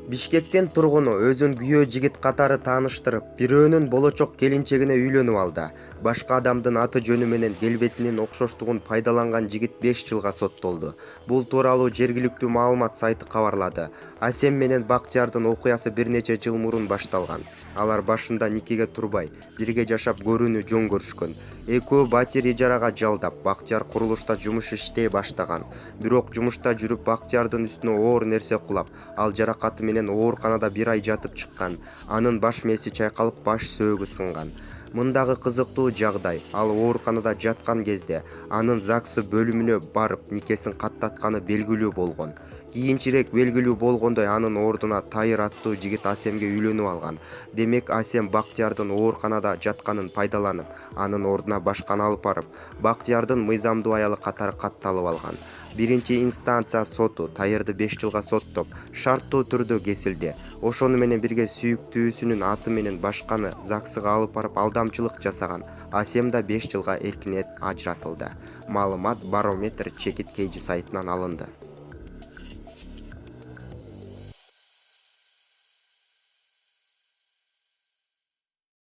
Бишкектин тургуну өзүн күйөө жигит катары тааныштырып, бирөөнүн болочок келинчегине үйлөнүп алды. Башка адамдын аты жөнү менен келбетинин окшоштугун пайдаланган жигит 5 жылга соттолду. Бул тууралуу жергиликтүү маалымат сайты кабарлады. Асем менен Бактиярдын окуясы бир нече жыл мурун башталган. Алар башында никеге турбай, бирге жашап көрүүнү жөн көрүшкөн. Экөө батир ижарага жалдап, Бактияр курулушта жумуш иштей баштаган. Бирок жумушта жүрүп Бактиярдын үстүнө оор нерсе кулап, ал жаракаты менен ооруканада 1 ай жатып чыккан. Анын баш мээси чайкалып, баш сөөгү сынган. Мындагы кызыктуу жагдай, ал ооруканада жаткан кезде анын ЗАГС бөлүмүнө барып никесин каттатканы белгилүү болгон. Кийинчерээк белгилүү болгондой, анын ордуна Тайыр аттуу жигит Асемге үйлөнүп алган. Демек Асем Бактиярдын ооруканада жатканын пайдаланып, анын ордуна башканы алып барып, Бактиярдын мыйзамдуу аялы катары катталып алган. Биринчи инстанция соту Тайырды 5 жылга соттоп, шарттуу түрдө кесилди. Ошону менен бирге сүйүктүүсүнүн аты менен башканы ЗАГСга алып барып алдамчылык жасаган. Асем да 5 жылга эркинен ажыратылды. Маалымат Барометр чекит KG сайтынан алынды.